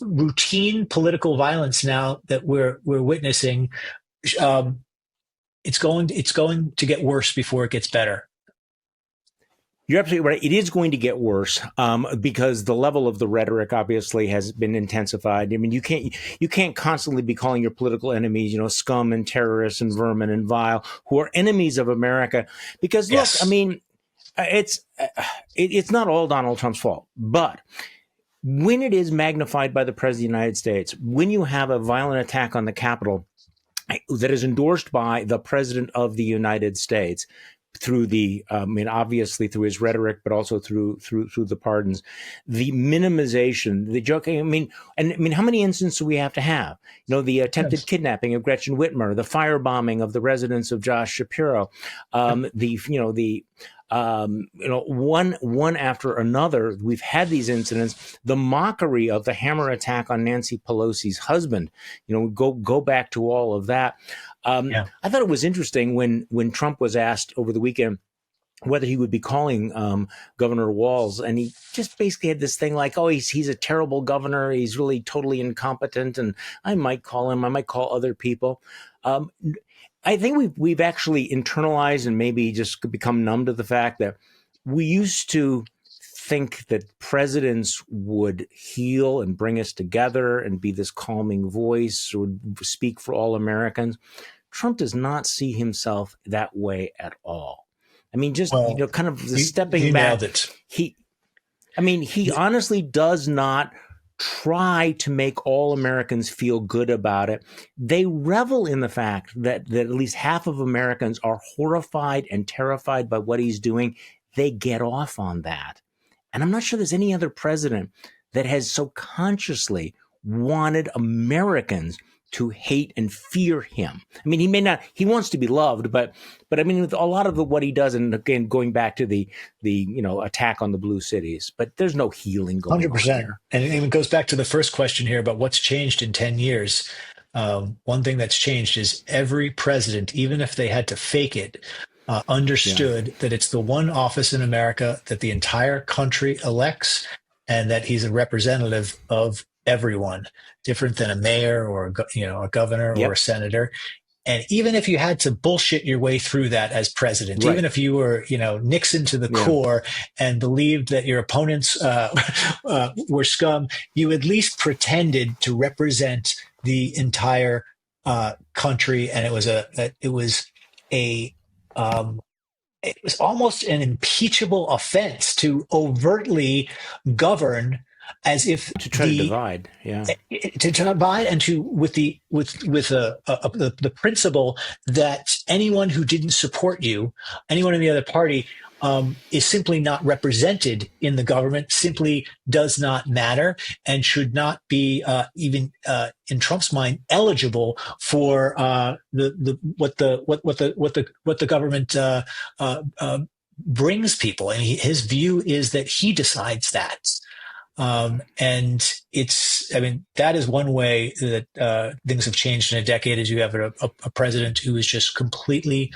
routine political violence now that we're witnessing, it's going to get worse before it gets better. you're absolutely right. It is going to get worse because the level of the rhetoric obviously has been intensified. I mean, you can't constantly be calling your political enemies, scum and terrorists and vermin and vile, who are enemies of America. Because look, Yes. I mean, it's not all Donald Trump's fault, but when it is magnified by the president of the United States, when you have a violent attack on the Capitol that is endorsed by the president of the United States, through the, I mean, obviously through his rhetoric, but also through the pardons, the minimization, the joking. I mean, and I mean, how many instances do we have to have? You know, the attempted Yes. kidnapping of Gretchen Whitmer, the firebombing of the residence of Josh Shapiro, Yep. the you know the one after another. We've had these incidents. The mockery of the hammer attack on Nancy Pelosi's husband. You know, go back to all of that. Yeah. I thought it was interesting when Trump was asked over the weekend whether he would be calling Governor Walz, and he just basically had this thing like, "Oh, he's a terrible governor. He's really totally incompetent, and I might call him. I might call other people." Um, I think we've actually internalized and maybe just become numb to the fact that we used to think that presidents would heal and bring us together and be this calming voice or speak for all Americans. Trump does not see himself that way at all. I mean, just, Well, kind of you stepping nailed back, it. he I mean, he The- honestly does not try to make all Americans feel good about it. They revel in the fact that at least half of Americans are horrified and terrified by what he's doing. They get off on that. And I'm not sure there's any other president that has so consciously wanted Americans to hate and fear him. I mean, he may not, he wants to be loved, but I mean, with a lot of what he does, and again, going back to the attack on the blue cities, but there's no healing going on 100%. here. And it goes back to the first question here about what's changed in 10 years. One thing that's changed is every president, even if they had to fake it, Yeah. understood that it's the one office in America that the entire country elects, and that he's a representative of everyone, different than a mayor or a governor or a Yep. senator. And even if you had to bullshit your way through that as president, even Right. if you were, Nixon to the Yeah. core and believed that your opponents were scum, you at least pretended to represent the entire country, and a um, it was almost an impeachable offense to overtly govern as if To try to divide. Yeah. to divide, and to with the principle that anyone who didn't support you, anyone in the other party, is simply not represented in the government, simply does not matter, and should not be even in Trump's mind eligible for what the government brings people. And his view is that he decides that. And I mean, that is one way that things have changed in a decade, is you have a president who is just completely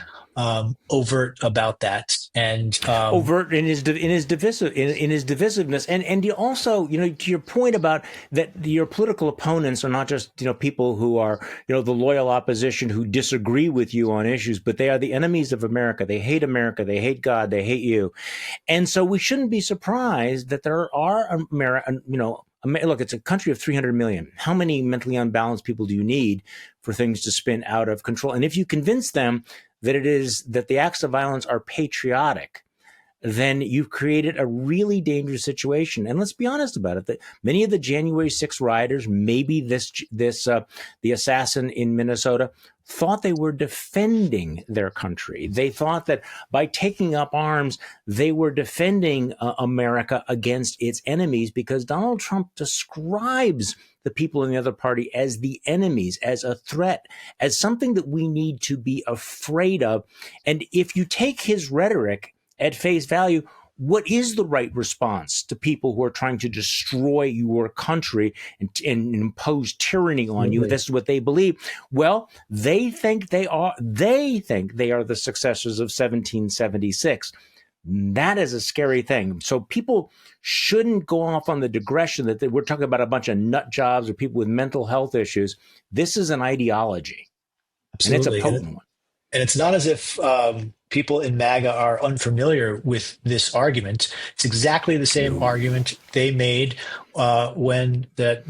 overt about that. And Overt in his divisiveness, and you also, to your point about that, your political opponents are not just people who are the loyal opposition who disagree with you on issues, but they are the enemies of America. They hate America. They hate God. They hate you. And so we shouldn't be surprised that there are American, look, it's a country of 300 million. How many mentally unbalanced people do you need for things to spin out of control? And if you convince them that the acts of violence are patriotic, then you've created a really dangerous situation. And let's be honest about it, that many of the January 6th rioters, maybe the assassin in Minnesota, thought they were defending their country. They thought that by taking up arms, they were defending America against its enemies, because Donald Trump describes the people in the other party as the enemies, as a threat, as something that we need to be afraid of. And if you take his rhetoric at face value, what is the right response to people who are trying to destroy your country and impose tyranny on you? This is what they believe. Well, they think they are the successors of 1776. That is a scary thing. So people shouldn't go off on the digression that we're talking about a bunch of nut jobs or people with mental health issues. This is an ideology, and it's a absolutely. potent one. And it's not as if people in MAGA are unfamiliar with this argument. It's exactly the same No. argument they made when that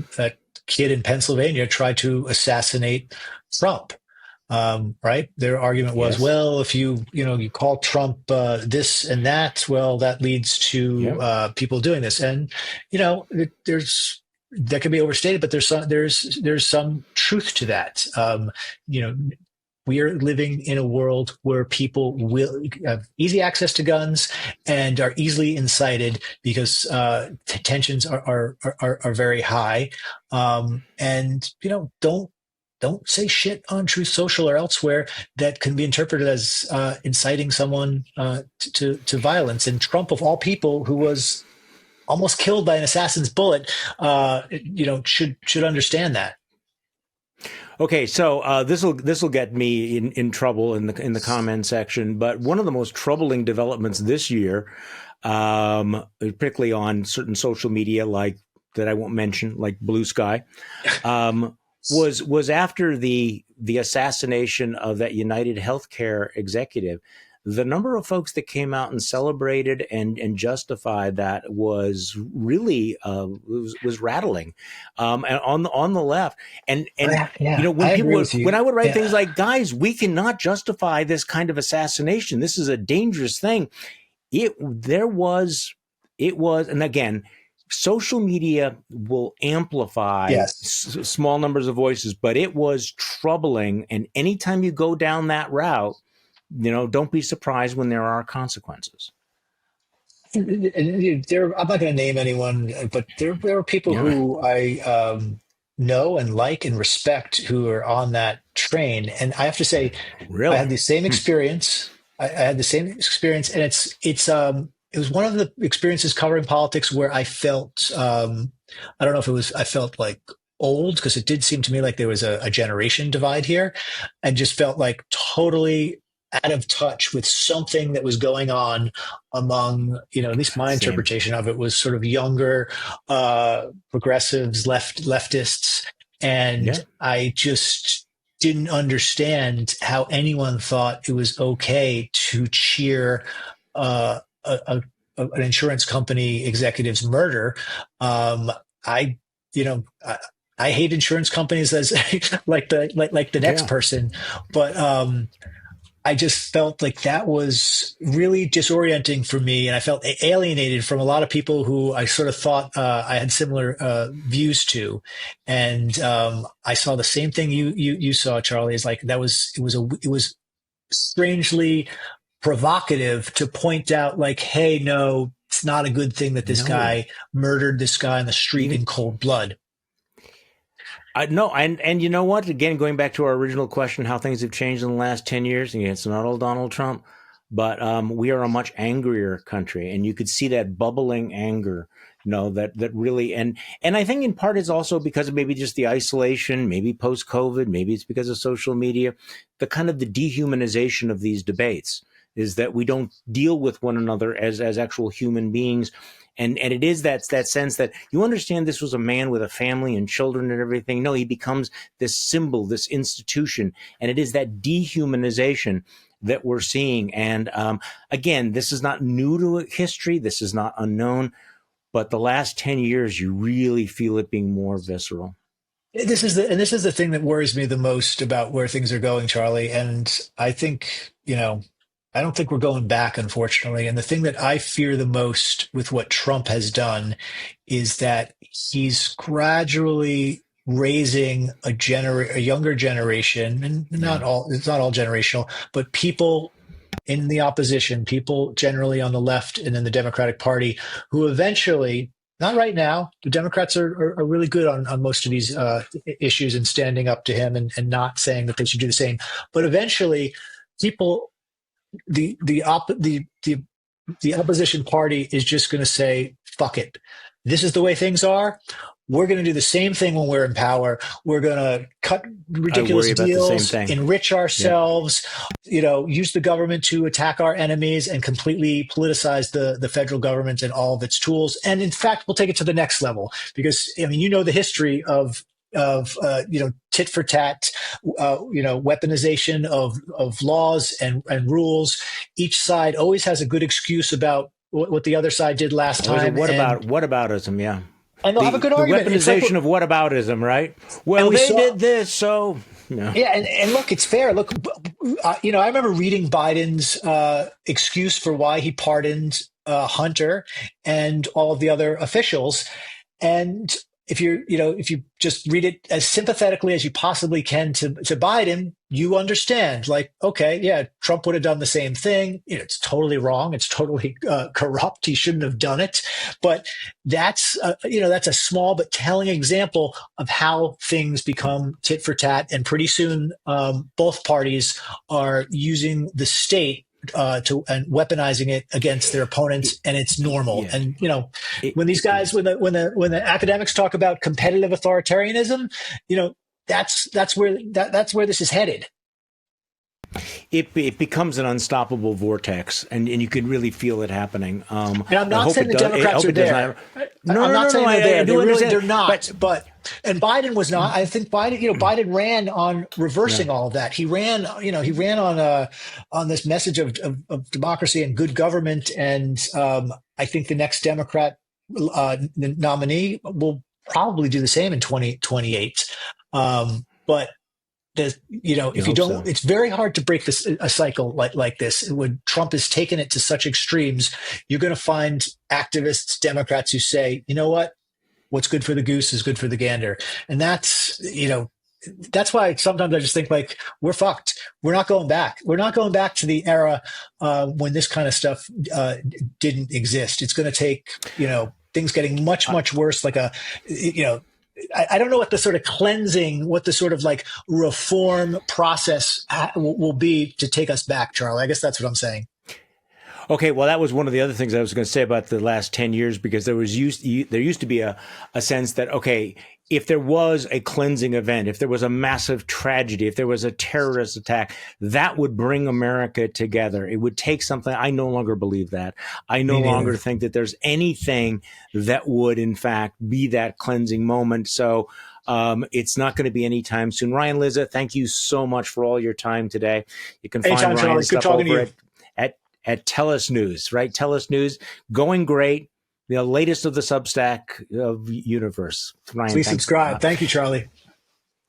kid in Pennsylvania tried to assassinate Trump. Right? Their argument was, Yes. well, if you call Trump this and that, well, that leads to Yep. people doing this. And there's that can be overstated, but there's some truth to that. You know, we are living in a world where people will have easy access to guns and are easily incited because tensions are very high. And don't say shit on Truth Social or elsewhere that can be interpreted as inciting someone to violence. And Trump, of all people, who was almost killed by an assassin's bullet, should understand that. Okay, so this will get me in trouble in the comment section. But one of the most troubling developments this year, particularly on certain social media, like that I won't mention, like Blue Sky, was after the assassination of that United Healthcare executive. The number of folks that came out and celebrated and justified that was really was rattling, and on the left. And Yeah, when I people agree with you. when I would write things Yeah. like, "Guys, we cannot justify this kind of assassination. This is a dangerous thing." It was, and again, social media will amplify Yes. small numbers of voices, but it was troubling. And anytime you go down that route, don't be surprised when there are consequences. I'm not going to name anyone, but there are people Yeah, who I know and like and respect who are on that train. And I have to say, I had really. the same experience. I had the same experience, and it was one of the experiences covering politics where I felt I don't know if it was I felt like old because it did seem to me like there was a generation divide here, and just felt like totally out of touch with something that was going on among, at least my Same. interpretation of it was sort of younger progressives, leftists, and Yeah. I just didn't understand how anyone thought it was okay to cheer an insurance company executive's murder. I, you know, I, I hate insurance companies as like the next Yeah. person, but I just felt like that was really disorienting for me, and I felt alienated from a lot of people who I sort of thought I had similar views to, and I saw the same thing you saw, Charlie. Is like that was it was strangely provocative to point out, like, hey, no, it's not a good thing that this No. guy murdered this guy on the street Even in cold blood. no, and you know what? Again, going back to our original question, how things have changed in the last 10 years. Again, it's not all Donald Trump, but we are a much angrier country, and you could see that bubbling anger. That really, and I think in part it's also because of maybe just the isolation, maybe post COVID, maybe it's because of social media, the kind of the dehumanization of these debates is that we don't deal with one another as actual human beings. And it is that sense that you understand this was a man with a family and children and everything. No, he becomes this symbol, this institution, and it is that dehumanization that we're seeing. And again, this is not new to history. This is not unknown. But the last 10 years, you really feel it being more visceral. This is the thing that worries me the most about where things are going, Charlie. And I think, I don't think we're going back, unfortunately. And the thing that I fear the most with what Trump has done is that he's gradually raising a younger generation, and Yeah. it's not all generational, but people in the opposition, people generally on the left and in the Democratic Party, who eventually, not right now, the Democrats are really good on most of these issues and standing up to him and not saying that they should do the same. But eventually, people, the opposition party is just going to say, fuck it. This is the way things are. We're going to do the same thing when we're in power. We're going to cut I ridiculous worry about the same deals, thing. enrich Yeah. ourselves, use the government to attack our enemies and completely politicize the federal government and all of its tools. And in fact, we'll take it to the next level because, I mean, the history of tit for tat, weaponization of laws and rules. Each side always has a good excuse about what the other side did last Always a time, whataboutism, yeah. and they'll have a good The argument. It's like, weaponization of whataboutism, right? and Well, we they saw, did this, so yeah. yeah, and look, it's fair. Look, I remember reading Biden's excuse for why he pardoned Hunter and all of the other officials, and if you just read it as sympathetically as you possibly can to Biden, you understand, like, okay, yeah, Trump would have done the same thing. It's totally wrong. It's totally corrupt. He shouldn't have done it. But that's a small but telling example of how things become tit for tat. And pretty soon, both parties are using the state and weaponizing it against their opponents, and it's normal. Yeah. And when these guys, when the academics talk about competitive authoritarianism, that's where this is headed. It becomes an unstoppable vortex, and you can really feel it happening. And I'm not saying the Democrats are there. I'm not saying they're there. They're not. But Biden was not. I think Biden ran on reversing all of that. He ran on this message of democracy and good government. And I think the next Democrat nominee will probably do the same in 2028. But if you don't, it's very hard to break a cycle like this. When Trump has taken it to such extremes, you're going to find activists, Democrats who say, you know what's good for the goose is good for the gander. And that's why sometimes I just think, like, we're fucked. We're not going back. We're not going back to the era when this kind of stuff didn't exist. It's going to take, things getting much, much worse. Like I don't know what the sort of cleansing, what the sort of like reform process will be to take us back, Charlie. I guess that's what I'm saying. Okay, well, that was one of the other things I was going to say about the last 10 years, because there used to be a sense that, okay, if there was a cleansing event, if there was a massive tragedy, if there was a terrorist attack, that would bring America together. It would take something. I no longer believe that. I no longer think that there's anything that would, in fact, be that cleansing moment. So it's not going to be anytime soon. Ryan, Lizza, thank you so much for all your time today. You can find Ryan's stuff over at Tellus News, right? Tellus News, going great. The latest of the Substack of universe. Ryan, please subscribe. Thank you, Charlie.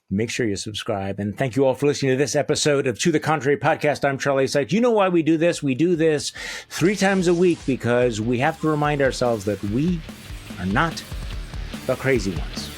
Make sure you subscribe. And thank you all for listening to this episode of To the Contrary Podcast. I'm Charlie Sykes. You know why we do this? We do this 3 times a week because we have to remind ourselves that we are not the crazy ones.